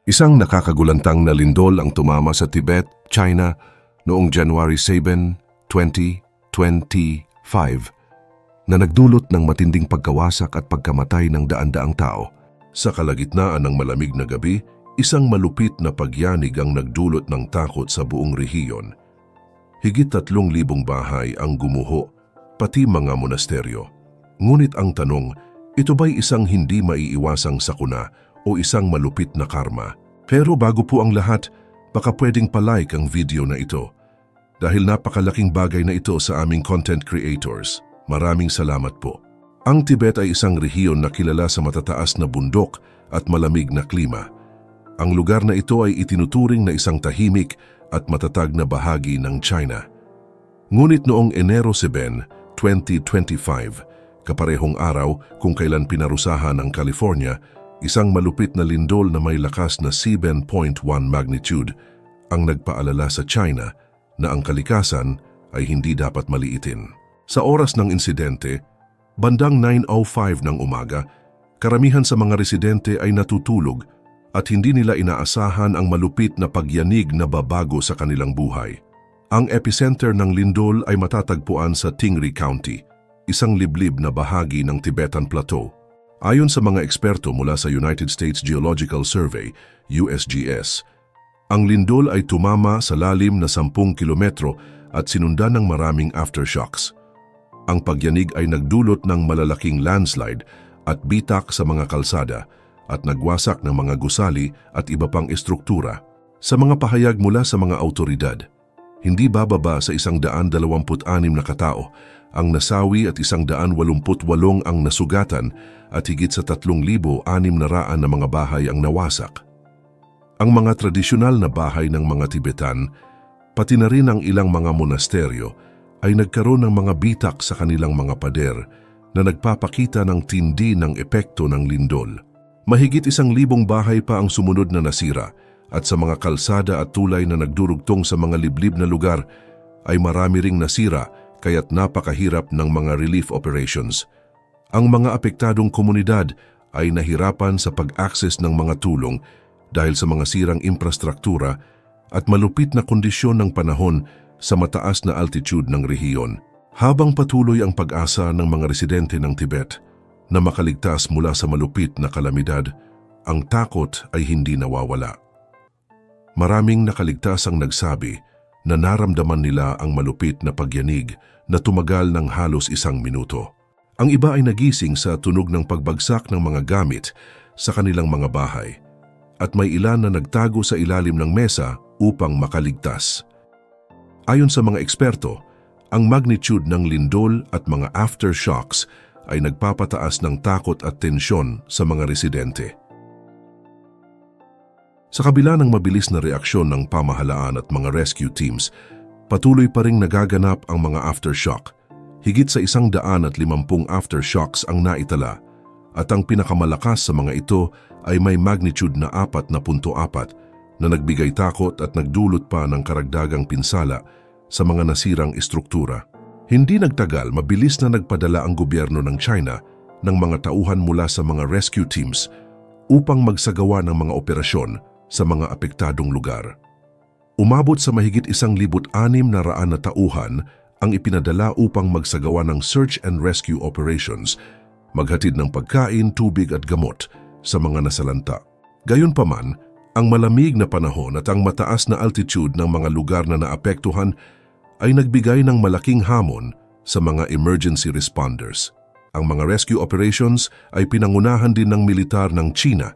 Isang nakakagulantang na lindol ang tumama sa Tibet, China noong January 7, 2025 na nagdulot ng matinding pagkawasak at pagkamatay ng daan-daang tao. Sa kalagitnaan ng malamig na gabi, isang malupit na pagyanig ang nagdulot ng takot sa buong rehiyon. Higit 3,000 bahay ang gumuho, pati mga monasteryo. Ngunit ang tanong, ito ba'y isang hindi maiiwasang sakuna o isang malupit na karma? Pero bago po ang lahat, baka pwedeng palike ang video na ito. Dahil napakalaking bagay na ito sa aming content creators. Maraming salamat po. Ang Tibet ay isang rehiyon na kilala sa matataas na bundok at malamig na klima. Ang lugar na ito ay itinuturing na isang tahimik at matatag na bahagi ng China. Ngunit noong Enero 7, 2025, kaparehong araw kung kailan pinarusahan ng California, isang malupit na lindol na may lakas na 7.1 magnitude ang nagpaalala sa China na ang kalikasan ay hindi dapat maliitin. Sa oras ng insidente, bandang 9:05 ng umaga, karamihan sa mga residente ay natutulog at hindi nila inaasahan ang malupit na pagyanig na babago sa kanilang buhay. Ang epicenter ng lindol ay matatagpuan sa Tingri County, isang liblib na bahagi ng Tibetan Plateau. Ayon sa mga eksperto mula sa United States Geological Survey, USGS, ang lindol ay tumama sa lalim na 10 kilometro at sinundan ng maraming aftershocks. Ang pagyanig ay nagdulot ng malalaking landslide at bitak sa mga kalsada at nagwasak ng mga gusali at iba pang estruktura. Sa mga pahayag mula sa mga autoridad, hindi bababa sa 126 na katao ang nasawi at 188 ang nasugatan at higit sa 3,600 na mga bahay ang nawasak. Ang mga tradisyonal na bahay ng mga Tibetan, pati na rin ang ilang mga monasteryo, ay nagkaroon ng mga bitak sa kanilang mga pader na nagpapakita ng tindi ng epekto ng lindol. Mahigit 1,000 bahay pa ang sumunod na nasira at sa mga kalsada at tulay na nagdurugtong sa mga liblib na lugar ay marami ring nasira kaya't napakahirap ng mga relief operations. Ang mga apektadong komunidad ay nahirapan sa pag-access ng mga tulong dahil sa mga sirang infrastruktura at malupit na kondisyon ng panahon sa mataas na altitude ng rehiyon. Habang patuloy ang pag-asa ng mga residente ng Tibet na makaligtas mula sa malupit na kalamidad, ang takot ay hindi nawawala. Maraming nakaligtas ang nagsabi na naramdaman nila ang malupit na pagyanig na tumagal ng halos 1 minuto. Ang iba ay nagising sa tunog ng pagbagsak ng mga gamit sa kanilang mga bahay at may ilan na nagtago sa ilalim ng mesa upang makaligtas. Ayon sa mga eksperto, ang magnitude ng lindol at mga aftershocks ay nagpapataas ng takot at tensyon sa mga residente. Sa kabila ng mabilis na reaksyon ng pamahalaan at mga rescue teams, patuloy pa ring nagaganap ang mga aftershock. Higit sa 150 aftershocks ang naitala at ang pinakamalakas sa mga ito ay may magnitude na 4.4 na nagbigay takot at nagdulot pa ng karagdagang pinsala sa mga nasirang estruktura. Hindi nagtagal, mabilis na nagpadala ang gobyerno ng China ng mga tauhan mula sa mga rescue teams upang magsagawa ng mga operasyon sa mga apektadong lugar. Umabot sa mahigit 1,600 na tauhan ang ipinadala upang magsagawa ng search and rescue operations, maghatid ng pagkain, tubig at gamot sa mga nasalanta. Gayunpaman, ang malamig na panahon at ang mataas na altitude ng mga lugar na naapektuhan ay nagbigay ng malaking hamon sa mga emergency responders. Ang mga rescue operations ay pinangunahan din ng militar ng China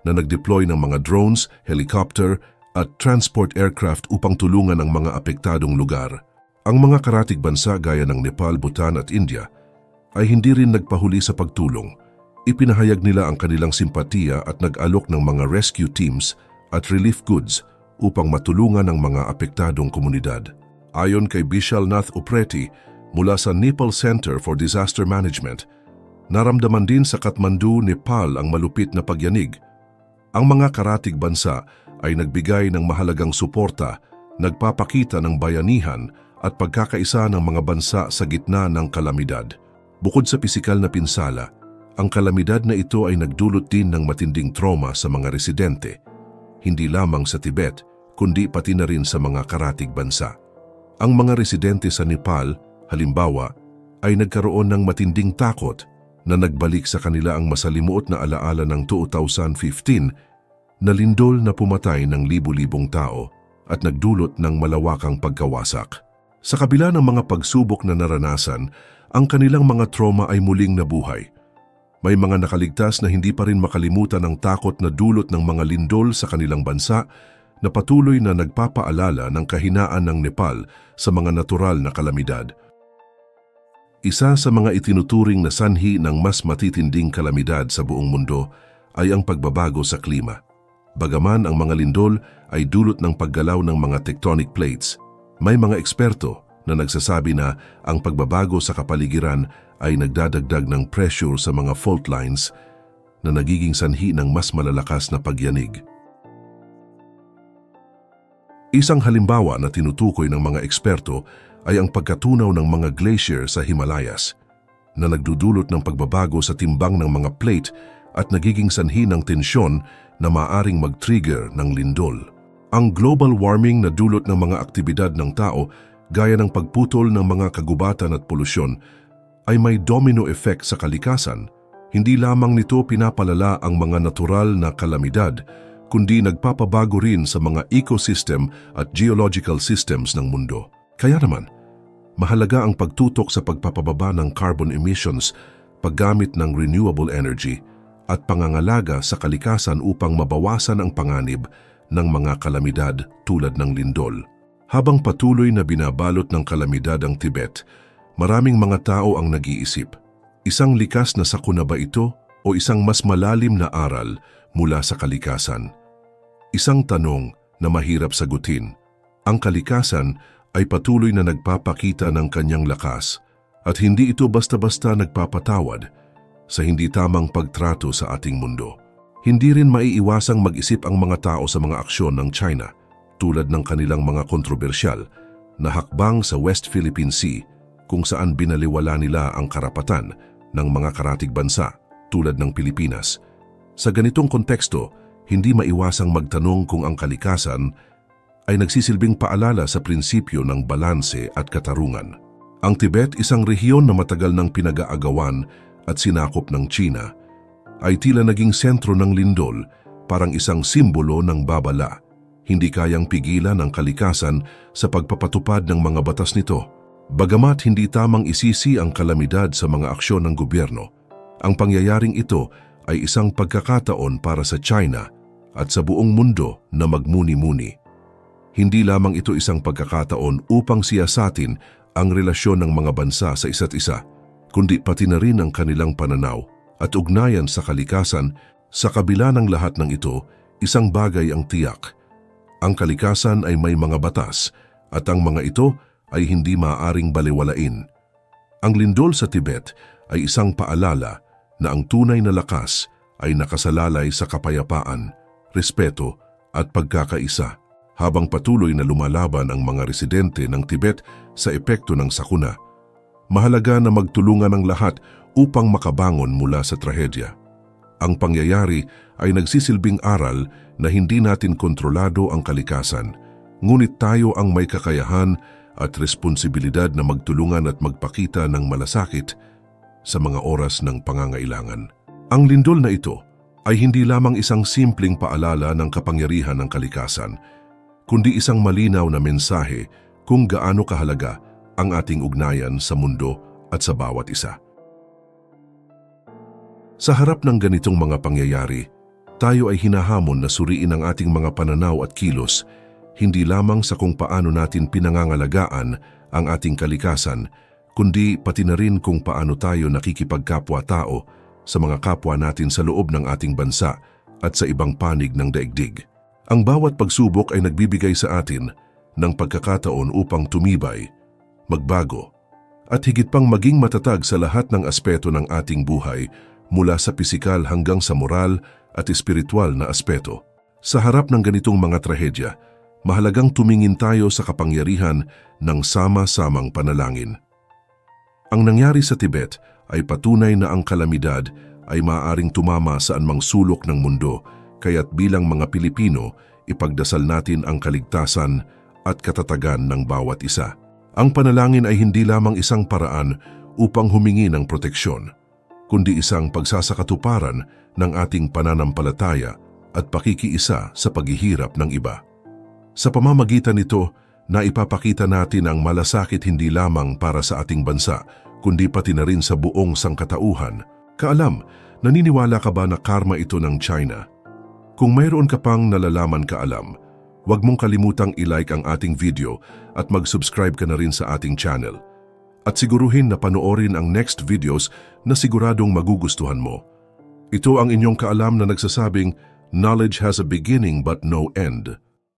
na nag-deploy ng mga drones, helicopter at transport aircraft upang tulungan ang mga apektadong lugar. Ang mga karatig bansa gaya ng Nepal, Bhutan at India ay hindi rin nagpahuli sa pagtulong. Ipinahayag nila ang kanilang simpatiya at nag-alok ng mga rescue teams at relief goods upang matulungan ang mga apektadong komunidad. Ayon kay Bishal Nath Upreti mula sa Nepal Center for Disaster Management, naramdaman din sa Kathmandu, Nepal ang malupit na pagyanig. Ang mga karatig bansa ay nagbigay ng mahalagang suporta, nagpapakita ng bayanihan at pagkakaisa ng mga bansa sa gitna ng kalamidad. Bukod sa pisikal na pinsala, ang kalamidad na ito ay nagdulot din ng matinding trauma sa mga residente. hindi lamang sa Tibet, kundi pati na rin sa mga karatig bansa. Ang mga residente sa Nepal, halimbawa, ay nagkaroon ng matinding takot na nagbalik sa kanila ang masalimuot na alaala ng 2015 na lindol na pumatay ng libu-libong tao at nagdulot ng malawakang pagkawasak. Sa kabila ng mga pagsubok na naranasan, ang kanilang mga trauma ay muling nabuhay. May mga nakaligtas na hindi pa rin makalimutan ang takot na dulot ng mga lindol sa kanilang bansa na patuloy na nagpapaalala ng kahinaan ng Nepal sa mga natural na kalamidad. Isa sa mga itinuturing na sanhi ng mas matitinding kalamidad sa buong mundo ay ang pagbabago sa klima. Bagaman ang mga lindol ay dulot ng paggalaw ng mga tectonic plates, may mga eksperto na nagsasabi na ang pagbabago sa kapaligiran ay nagdadagdag ng pressure sa mga fault lines na nagiging sanhi ng mas malalakas na pagyanig. Isang halimbawa na tinutukoy ng mga eksperto ay ang pagkatunaw ng mga glacier sa Himalayas na nagdudulot ng pagbabago sa timbang ng mga plate at nagiging sanhi ng tensyon na maaring mag-trigger ng lindol. Ang global warming na dulot ng mga aktibidad ng tao gaya ng pagputol ng mga kagubatan at polusyon ay may domino effect sa kalikasan. Hindi lamang nito pinapalala ang mga natural na kalamidad, kundi nagpapabago rin sa mga ecosystem at geological systems ng mundo. Kaya naman, mahalaga ang pagtutok sa pagpapababa ng carbon emissions, paggamit ng renewable energy, at pangangalaga sa kalikasan upang mabawasan ang panganib ng mga kalamidad tulad ng lindol. Habang patuloy na binabalot ng kalamidad ang Tibet, maraming mga tao ang nag-iisip, isang likas na sakuna ba ito o isang mas malalim na aral mula sa kalikasan? Isang tanong na mahirap sagutin. Ang kalikasan ay patuloy na nagpapakita ng kanyang lakas at hindi ito basta-basta nagpapatawad sa hindi tamang pagtrato sa ating mundo. Hindi rin maiiwasang mag-isip ang mga tao sa mga aksyon ng China tulad ng kanilang mga kontrobersyal na hakbang sa West Philippine Sea kung saan binaliwala nila ang karapatan ng mga karatig bansa tulad ng Pilipinas. Sa ganitong konteksto, hindi maiwasang magtanong kung ang kalikasan ay nagsisilbing paalala sa prinsipyo ng balanse at katarungan. Ang Tibet, isang rehiyon na matagal nang pinag-aagawan at sinakop ng China, ay tila naging sentro ng lindol, parang isang simbolo ng babala. Hindi kayang pigilan ang kalikasan sa pagpapatupad ng mga batas nito. Bagamat hindi tamang isisi ang kalamidad sa mga aksyon ng gobyerno, ang pangyayaring ito ay isang pagkakataon para sa China at sa buong mundo na magmuni-muni. Hindi lamang ito isang pagkakataon upang siyasatin ang relasyon ng mga bansa sa isa't isa, kundi pati na rin ang kanilang pananaw at ugnayan sa kalikasan. Sa kabila ng lahat ng ito, isang bagay ang tiyak. Ang kalikasan ay may mga batas at ang mga ito ay hindi maaaring baliwalain. Ang lindol sa Tibet ay isang paalala na ang tunay na lakas ay nakasalalay sa kapayapaan, respeto at pagkakaisa. Habang patuloy na lumalaban ang mga residente ng Tibet sa epekto ng sakuna, mahalaga na magtulungan ang lahat upang makabangon mula sa trahedya. Ang pangyayari ay nagsisilbing aral na hindi natin kontrolado ang kalikasan, ngunit tayo ang may kakayahan at responsibilidad na magtulungan at magpakita ng malasakit sa mga oras ng pangangailangan. Ang lindol na ito ay hindi lamang isang simpleng paalala ng kapangyarihan ng kalikasan, kundi isang malinaw na mensahe kung gaano kahalaga ang ating ugnayan sa mundo at sa bawat isa. Sa harap ng ganitong mga pangyayari, tayo ay hinahamon na suriin ang ating mga pananaw at kilos, hindi lamang sa kung paano natin pinangangalagaan ang ating kalikasan, kundi pati na rin kung paano tayo nakikipagkapwa-tao sa mga kapwa natin sa loob ng ating bansa at sa ibang panig ng daigdig. Ang bawat pagsubok ay nagbibigay sa atin ng pagkakataon upang tumibay, magbago, at higit pang maging matatag sa lahat ng aspeto ng ating buhay mula sa pisikal hanggang sa moral at espiritual na aspeto. Sa harap ng ganitong mga trahedya, mahalagang tumingin tayo sa kapangyarihan ng sama-samang panalangin. Ang nangyari sa Tibet ay patunay na ang kalamidad ay maaaring tumama sa anumang sulok ng mundo Kaya't bilang mga Pilipino, ipagdasal natin ang kaligtasan at katatagan ng bawat isa. Ang panalangin ay hindi lamang isang paraan upang humingi ng proteksyon, kundi isang pagsasakatuparan ng ating pananampalataya at pakikiisa sa paghihirap ng iba. Sa pamamagitan nito, naipapakita natin ang malasakit hindi lamang para sa ating bansa, kundi pati na rin sa buong sangkatauhan. Kaalam, naniniwala ka ba na karma ito ng China? Kung mayroon ka pang nalalaman kaalam, huwag mong kalimutang i-like ang ating video at mag-subscribe ka na rin sa ating channel. At siguruhin na panoorin ang next videos na siguradong magugustuhan mo. Ito ang inyong kaalam na nagsasabing, knowledge has a beginning but no end.